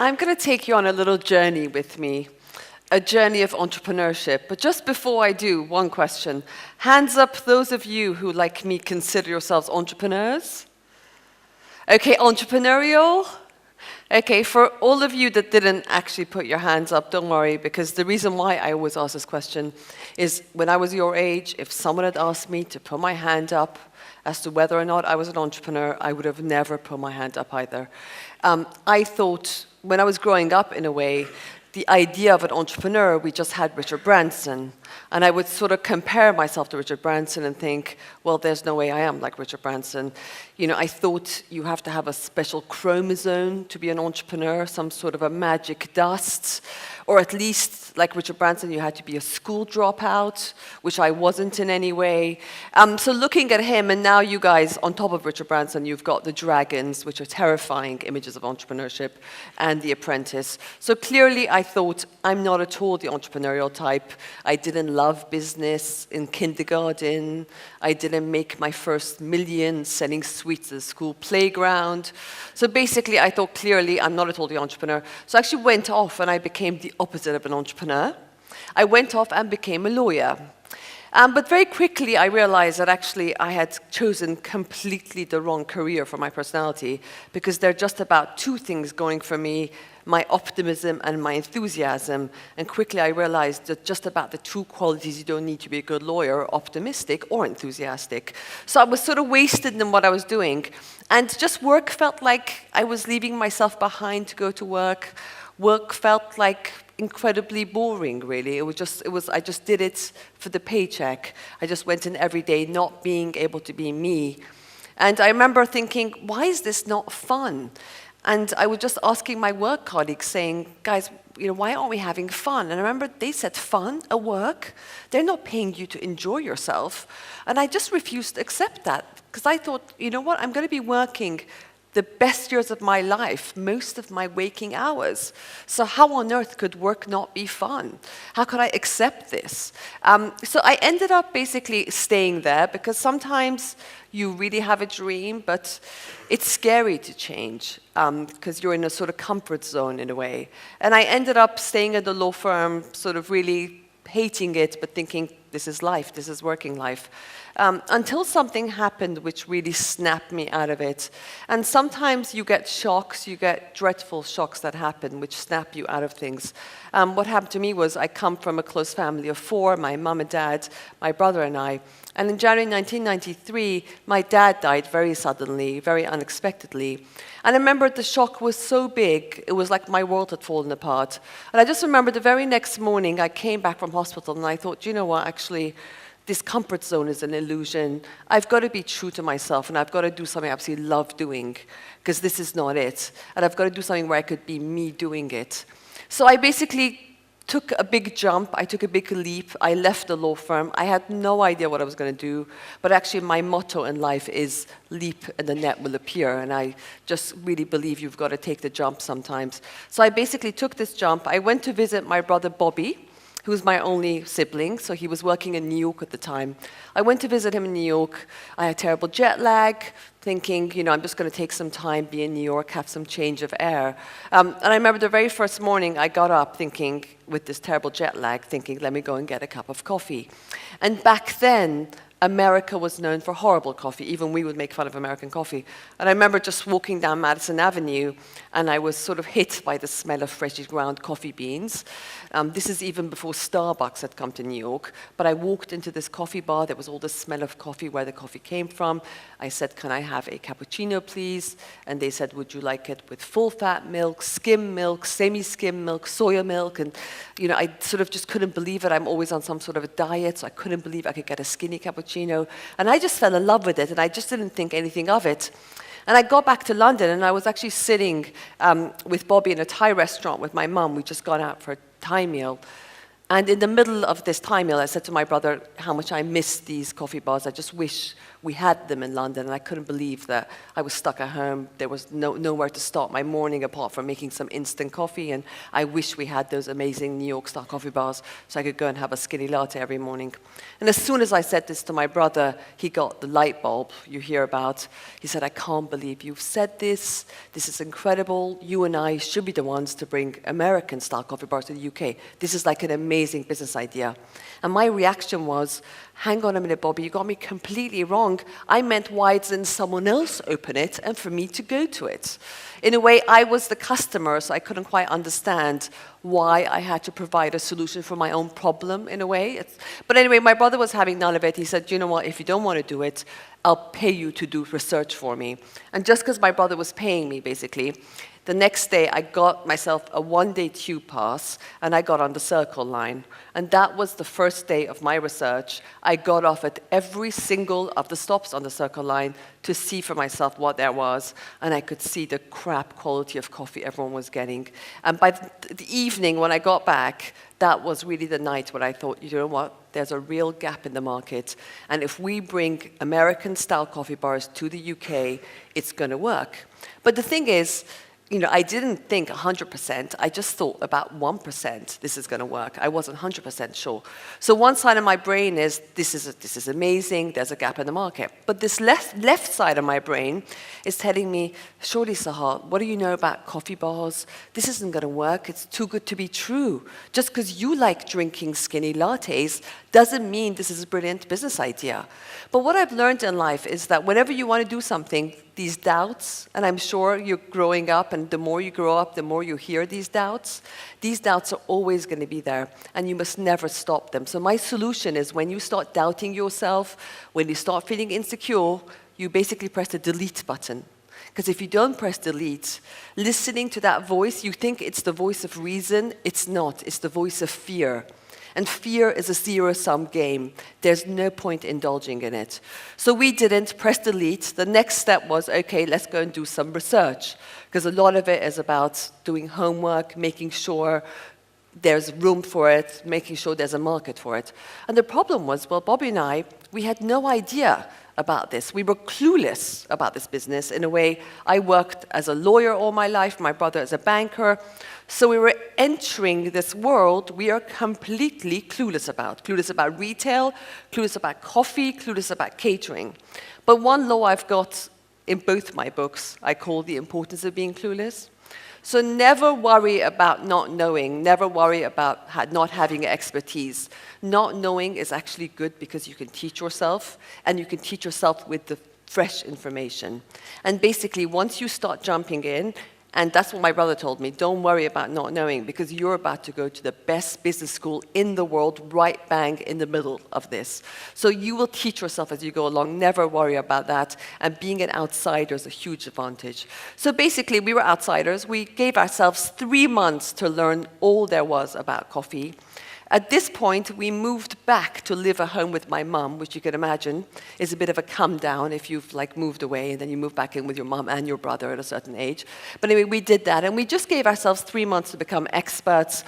I'm going to take you on a little journey with me, a journey of entrepreneurship. But just before I do, one question. Hands up those of you who, like me, consider yourselves entrepreneurs. Okay, entrepreneurial. Okay, for all of you that didn't actually put your hands up, don't worry, because the reason why I always ask this question is when I was your age, if someone had asked me to put my hand up as to whether or not I was an entrepreneur, I would have never put my hand up either. I thought, when I was growing up in a way, the idea of an entrepreneur, we just had Richard Branson. And I would sort of compare myself to Richard Branson and think, well, there's no way I am like Richard Branson. You know, I thought you have to have a special chromosome to be an entrepreneur, some sort of a magic dust, or at least, like Richard Branson, you had to be a school dropout, which I wasn't in any way. So looking at him, and now you guys, on top of Richard Branson, you've got The Dragons, which are terrifying images of entrepreneurship, and The Apprentice. So clearly, I thought, I'm not at all the entrepreneurial type. I didn't love business in kindergarten. I didn't make my first million selling sweets at the school playground. So basically, I thought clearly I'm not at all the entrepreneur. So I actually went off and I became the opposite of an entrepreneur. I went off and became a lawyer. But very quickly, I realized that actually I had chosen completely the wrong career for my personality because there are just about two things going for me, my optimism and my enthusiasm. And quickly I realized that just about the two qualities you don't need to be a good lawyer, optimistic or enthusiastic. So I was sort of wasted in what I was doing. And just work felt like I was leaving myself behind to go to work. Work felt like incredibly boring, really. I just did it for the paycheck. I just went in every day not being able to be me. And I remember thinking, why is this not fun? And I was just asking my work colleagues, saying, guys, why aren't we having fun? And I remember they said, fun at work? They're not paying you to enjoy yourself. And I just refused to accept that, because I thought, you know what, I'm going to be working the best years of my life, most of my waking hours. So how on earth could work not be fun? How could I accept this? So I ended up basically staying there because sometimes you really have a dream, but it's scary to change because you're in a sort of comfort zone in a way. And I ended up staying at the law firm, sort of really hating it, but thinking, this is life, this is working life. Until something happened which really snapped me out of it. And sometimes you get shocks, you get dreadful shocks that happen which snap you out of things. What happened to me was I come from a close family of four, my mom and dad, my brother and I. And in January 1993, my dad died very suddenly, very unexpectedly. And I remember the shock was so big, it was like my world had fallen apart. And I just remember the very next morning, I came back from hospital and I thought, you know what, actually, this comfort zone is an illusion. I've got to be true to myself, and I've got to do something I absolutely love doing, because this is not it. And I've got to do something where I could be me doing it. So I basically took a big jump. I took a big leap. I left the law firm. I had no idea what I was going to do, but actually my motto in life is leap and the net will appear, and I just really believe you've got to take the jump sometimes. So I basically took this jump. I went to visit my brother Bobby, who was my only sibling, so he was working in New York at the time. I went to visit him in New York. I had terrible jet lag, thinking, I'm just going to take some time, be in New York, have some change of air. And I remember the very first morning I got up thinking, with this terrible jet lag, thinking, let me go and get a cup of coffee. And back then, America was known for horrible coffee. Even we would make fun of American coffee. And I remember just walking down Madison Avenue, and I was sort of hit by the smell of freshly ground coffee beans. This is even before Starbucks had come to New York. But I walked into this coffee bar. There was all the smell of coffee, where the coffee came from. I said, can I have a cappuccino, please? And they said, would you like it with full-fat milk, skim milk, semi-skim milk, soya milk? And I sort of just couldn't believe it. I'm always on some sort of a diet, so I couldn't believe I could get a skinny cappuccino. And I just fell in love with it, and I just didn't think anything of it. And I got back to London, and I was actually sitting with Bobby in a Thai restaurant with my mum. We'd just gone out for a Thai meal. And in the middle of this time meal, I said to my brother how much I missed these coffee bars. I just wish we had them in London, and I couldn't believe that I was stuck at home. There was nowhere to start my morning apart from making some instant coffee, and I wish we had those amazing New York-style coffee bars so I could go and have a skinny latte every morning. And as soon as I said this to my brother, he got the light bulb you hear about. He said, "I can't believe you've said this. This is incredible. You and I should be the ones to bring American-style coffee bars to the UK. This is like an amazing business idea." And my reaction was, "Hang on a minute, Bobby, you got me completely wrong. I meant, why didn't someone else open it and for me to go to it?" In a way, I was the customer, so I couldn't quite understand why I had to provide a solution for my own problem, in a way. But anyway, my brother was having none of it. He said, "You know what, if you don't want to do it, I'll pay you to do research for me." And just because my brother was paying me, basically, the next day, I got myself a one-day tube pass, and I got on the Circle line. And that was the first day of my research. I got off at every single of the stops on the Circle line to see for myself what there was, and I could see the crap quality of coffee everyone was getting. And by the evening, when I got back, that was really the night when I thought, you know what, there's a real gap in the market, and if we bring American-style coffee bars to the UK, it's going to work. But the thing is, I didn't think 100%. I just thought about 1% this is going to work. I wasn't 100% sure. So one side of my brain is, this is amazing, there's a gap in the market. But this left side of my brain is telling me, surely, Sahar, what do you know about coffee bars? This isn't going to work. It's too good to be true. Just because you like drinking skinny lattes doesn't mean this is a brilliant business idea. But what I've learned in life is that whenever you want to do something, these doubts, and I'm sure you're growing up, and the more you grow up, the more you hear these doubts are always going to be there, and you must never stop them. So my solution is, when you start doubting yourself, when you start feeling insecure, you basically press the delete button. Because if you don't press delete, listening to that voice, you think it's the voice of reason. It's not. It's the voice of fear. And fear is a zero-sum game. There's no point indulging in it. So we didn't press delete. The next step was, okay, let's go and do some research. Because a lot of it is about doing homework, making sure there's room for it, making sure there's a market for it. And the problem was, well, Bobby and I, we had no idea about this. We were clueless about this business. In a way, I worked as a lawyer all my life, my brother as a banker. So we were entering this world we are completely clueless about. Clueless about retail, clueless about coffee, clueless about catering. But one law I've got in both my books, I call the importance of being clueless. So never worry about not knowing. Never worry about not having expertise. Not knowing is actually good because you can teach yourself, and you can teach yourself with the fresh information. And basically, once you start jumping in, and that's what my brother told me, don't worry about not knowing, because you're about to go to the best business school in the world, right bang in the middle of this. So you will teach yourself as you go along. Never worry about that. And being an outsider is a huge advantage. So basically, we were outsiders. We gave ourselves 3 months to learn all there was about coffee. At this point, we moved back to live at home with my mum, which you can imagine is a bit of a come down if you've moved away and then you move back in with your mum and your brother at a certain age. But anyway, we did that, and we just gave ourselves 3 months to become experts.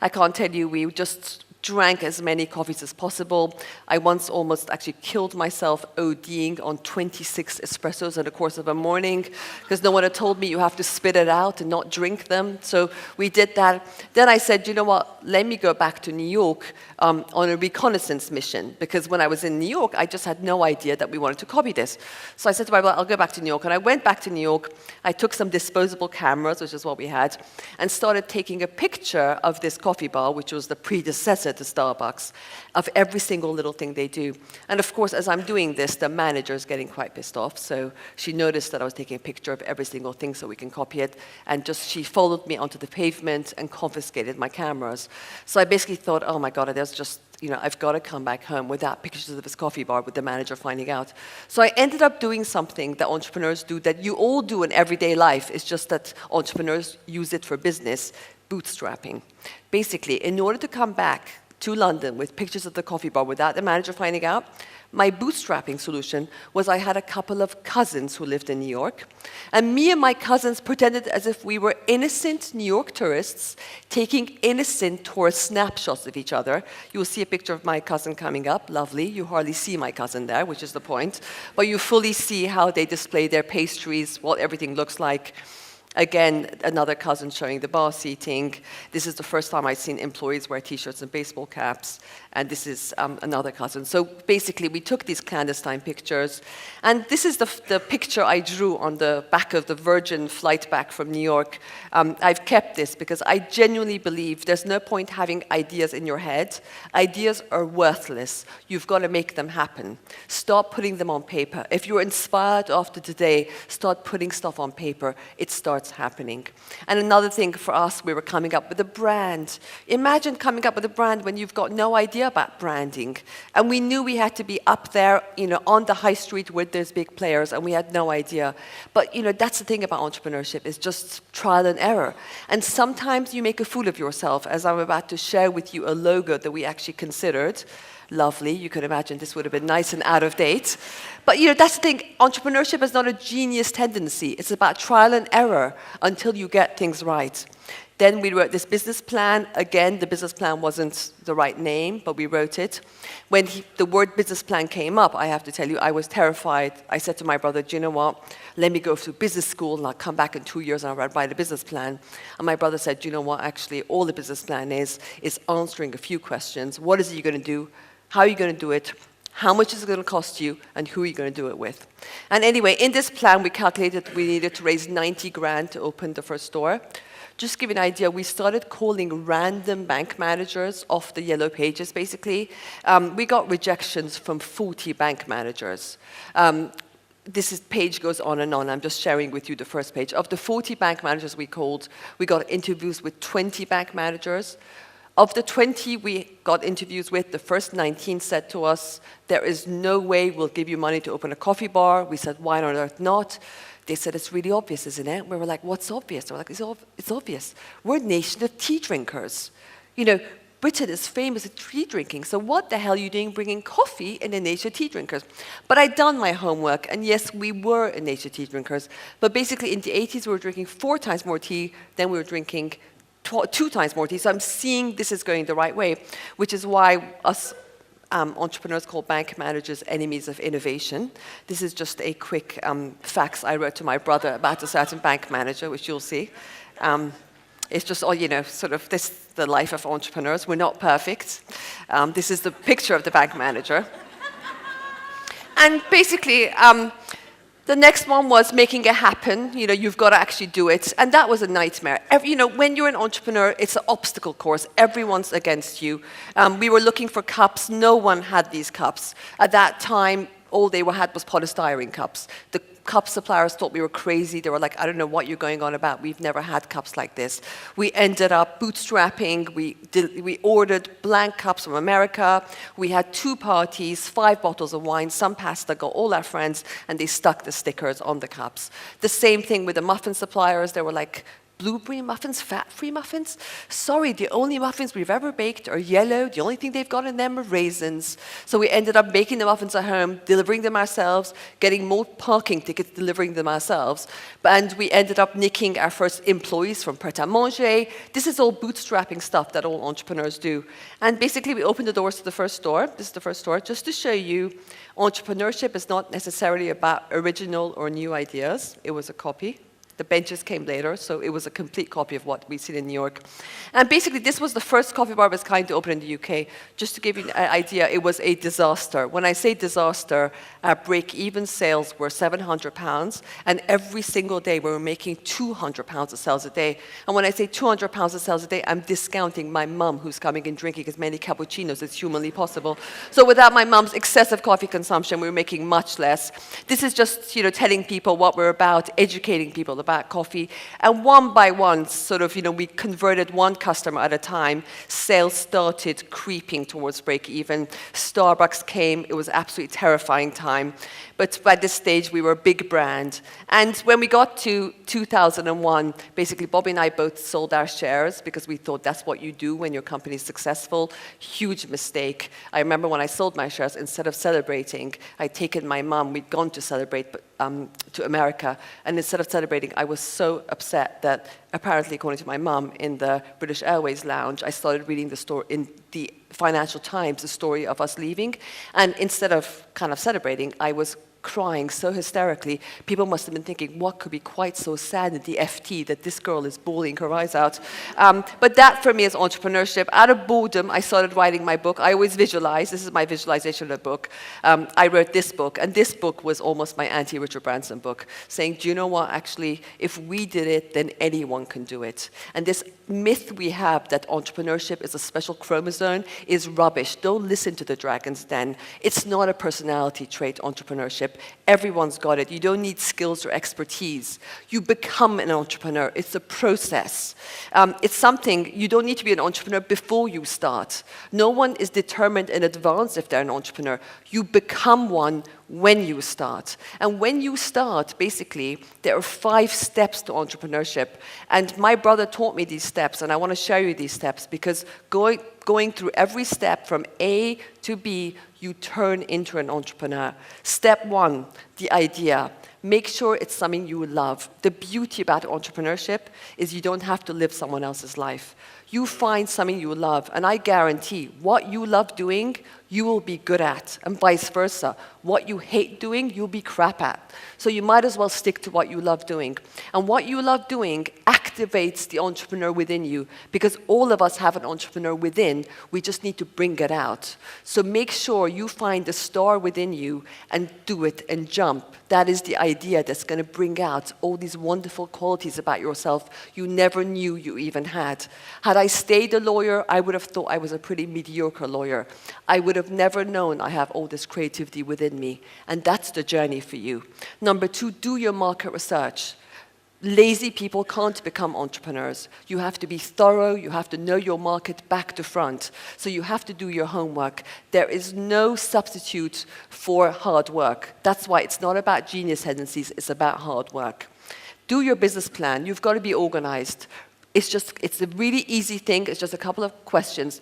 I can't tell you, we just drank as many coffees as possible. I once almost actually killed myself ODing on 26 espressos in the course of a morning, because no one had told me you have to spit it out and not drink them. So we did that. Then I said, you know what, let me go back to New York on a reconnaissance mission, because when I was in New York, I just had no idea that we wanted to copy this. So I said to my brother, I'll go back to New York. And I went back to New York. I took some disposable cameras, which is what we had, and started taking a picture of this coffee bar, which was the predecessor to Starbucks, of every single little thing they do. And of course, as I'm doing this, the manager is getting quite pissed off. So she noticed that I was taking a picture of every single thing so we can copy it. And she followed me onto the pavement and confiscated my cameras. So I basically thought, oh my God, there's just, I've got to come back home without pictures of this coffee bar with the manager finding out. So I ended up doing something that entrepreneurs do that you all do in everyday life. It's just that entrepreneurs use it for business, bootstrapping. Basically, in order to come back to London with pictures of the coffee bar without the manager finding out. My bootstrapping solution was I had a couple of cousins who lived in New York, and me and my cousins pretended as if we were innocent New York tourists taking innocent tourist snapshots of each other. You'll see a picture of my cousin coming up, lovely. You hardly see my cousin there, which is the point, but you fully see how they display their pastries, what everything looks like. Again, another cousin showing the bar seating. This is the first time I've seen employees wear T-shirts and baseball caps. And this is another cousin. So basically, we took these clandestine pictures. And this is the picture I drew on the back of the Virgin flight back from New York. I've kept this because I genuinely believe there's no point having ideas in your head. Ideas are worthless. You've got to make them happen. Start putting them on paper. If you're inspired after today, start putting stuff on paper. It starts happening. And another thing for us, we were coming up with a brand. Imagine coming up with a brand when you've got no idea about branding. And we knew we had to be up there, on the high street with those big players, and we had no idea. But, that's the thing about entrepreneurship, is just trial and error. And sometimes you make a fool of yourself, as I'm about to share with you a logo that we actually considered. Lovely. You can imagine this would have been nice and out of date. But that's the thing. Entrepreneurship is not a genius tendency. It's about trial and error until you get things right. Then we wrote this business plan. Again, the business plan wasn't the right name, but we wrote it. When the word business plan came up, I have to tell you, I was terrified. I said to my brother, do you know what? Let me go through business school, and I'll come back in 2 years, and I'll write a business plan. And my brother said, do you know what? Actually, all the business plan is answering a few questions. What is it you're going to do? How are you going to do it? How much is it going to cost you? And who are you going to do it with? And anyway, in this plan, we calculated we needed to raise 90 grand to open the first store. Just to give you an idea, we started calling random bank managers off the yellow pages, basically. We got rejections from 40 bank managers. This page goes on and on. I'm just sharing with you the first page. Of the 40 bank managers we called, we got interviews with 20 bank managers. Of the 20 we got interviews with, the first 19 said to us, there is no way we'll give you money to open a coffee bar. We said, why on earth not? They said, it's really obvious, isn't it? We were like, what's obvious? They were like, it's obvious. We're a nation of tea drinkers. Britain is famous at tea drinking, so what the hell are you doing bringing coffee in a nation of tea drinkers? But I'd done my homework, and yes, we were a nation of tea drinkers. But basically, in the 80s, we were drinking 4 times more tea than we were drinking 2 times more tea. So I'm seeing this is going the right way, which is why us entrepreneurs call bank managers enemies of innovation. This is just a quick fax I wrote to my brother about a certain bank manager, which you'll see. It's just all, sort of the life of entrepreneurs. We're not perfect. This is the picture of the bank manager. And basically, the next one was making it happen. You've got to actually do it. And that was a nightmare. When you're an entrepreneur, it's an obstacle course. Everyone's against you. We were looking for cups. No one had these cups. At that time, all they had was polystyrene cups. The cup suppliers thought we were crazy. They were like, I don't know what you're going on about. We've never had cups like this. We ended up bootstrapping. We ordered blank cups from America. We had 2 parties, 5 bottles of wine, some pasta, got all our friends, and they stuck the stickers on the cups. The same thing with the muffin suppliers. They were like, blueberry muffins, fat-free muffins? Sorry, the only muffins we've ever baked are yellow. The only thing they've got in them are raisins. So we ended up baking the muffins at home, delivering them ourselves, getting more parking tickets, delivering them ourselves. And we ended up nicking our first employees from Pret-a-Manger. This is all bootstrapping stuff that all entrepreneurs do. And basically, we opened the doors to the first store. This is the first store, just to show you entrepreneurship is not necessarily about original or new ideas. It was a copy. The benches came later, so it was a complete copy of what we've seen in New York. And basically, this was the first coffee bar of its kind to open in the UK. Just to give you an idea, it was a disaster. When I say disaster, our break-even sales were £700, and every single day we were making £200 of sales a day. And when I say £200 of sales a day, I'm discounting my mum, who's coming and drinking as many cappuccinos as humanly possible. So without my mum's excessive coffee consumption, we were making much less. This is just telling people what we're about, educating people about about coffee. And one by one, sort of, we converted one customer at a time. Sales started creeping towards break even. Starbucks came. It was absolutely terrifying time. But by this stage, we were a big brand. And when we got to 2001, basically, Bobby and I both sold our shares because we thought that's what you do when your company is successful. Huge mistake. I remember when I sold my shares, instead of celebrating, I'd taken my mum, we'd gone to celebrate to America, and instead of celebrating, I was so upset that apparently, according to my mum, in the British Airways lounge, I started reading the story in the Financial Times, the story of us leaving, and instead of kind of celebrating, I was crying so hysterically. People must have been thinking, what could be quite so sad in the FT that this girl is bawling her eyes out? But that for me is entrepreneurship. Out of boredom, I started writing my book. I always visualize. This is my visualization of the book. I wrote this book, and this book was almost my anti-Richard Branson book, saying, do you know what, actually, if we did it, then anyone can do it. And this myth we have that entrepreneurship is a special chromosome is rubbish. Don't listen to the Dragon's Den. It's not a personality trait, entrepreneurship. Everyone's got it. You don't need skills or expertise. You become an entrepreneur. It's a process. It's something, you don't need to be an entrepreneur before you start. No one is determined in advance if they're an entrepreneur. You become one when you start. And when you start, basically, there are 5 steps to entrepreneurship. And my brother taught me these steps, and I want to share you these steps because going through every step from A to B, you turn into an entrepreneur. Step 1, the idea. Make sure it's something you love. The beauty about entrepreneurship is you don't have to live someone else's life. You find something you love, and I guarantee what you love doing, you will be good at, and vice versa. What you hate doing, you'll be crap at. So you might as well stick to what you love doing. And what you love doing activates the entrepreneur within you, because all of us have an entrepreneur within. We just need to bring it out. So make sure you find the star within you and do it and jump. That is the idea that's going to bring out all these wonderful qualities about yourself you never knew you even had. Had I stayed a lawyer, I would have thought I was a pretty mediocre lawyer. I would have never known I have all this creativity within me. And that's the journey for you. Number 2, do your market research. Lazy people can't become entrepreneurs. You have to be thorough. You have to know your market back to front. So you have to do your homework. There is no substitute for hard work. That's why it's not about genius tendencies. It's about hard work. Do your business plan. You've got to be organized. It's a really easy thing. It's just a couple of questions,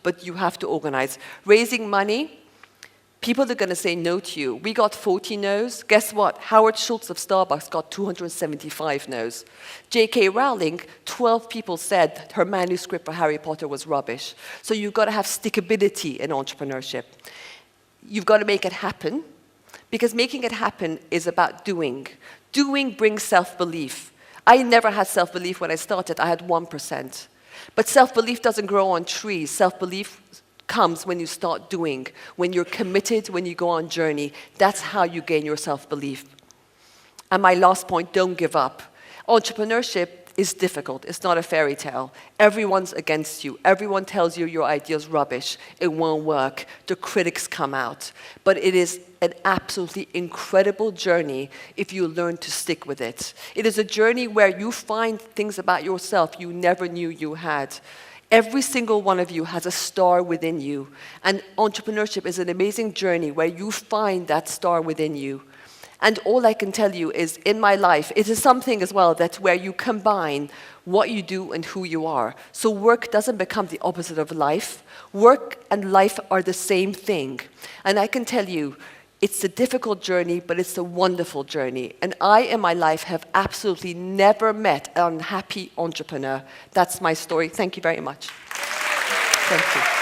but you have to organize. Raising money. People are going to say no to you. We got 40 no's. Guess what? Howard Schultz of Starbucks got 275 no's. J.K. Rowling, 12 people said her manuscript for Harry Potter was rubbish. So you've got to have stickability in entrepreneurship. You've got to make it happen, because making it happen is about doing. Doing brings self-belief. I never had self-belief when I started. I had 1%. But self-belief doesn't grow on trees. Self-belief comes when you start doing, when you're committed, when you go on journey. That's how you gain your self-belief. And my last point, don't give up. Entrepreneurship is difficult. It's not a fairy tale. Everyone's against you. Everyone tells you your idea's rubbish. It won't work. The critics come out. But it is an absolutely incredible journey if you learn to stick with it. It is a journey where you find things about yourself you never knew you had. Every single one of you has a star within you. And entrepreneurship is an amazing journey where you find that star within you. And all I can tell you is, in my life, it is something as well that where you combine what you do and who you are. So work doesn't become the opposite of life. Work and life are the same thing. And I can tell you, it's a difficult journey, but it's a wonderful journey. And I, in my life, have absolutely never met an unhappy entrepreneur. That's my story. Thank you very much. Thank you.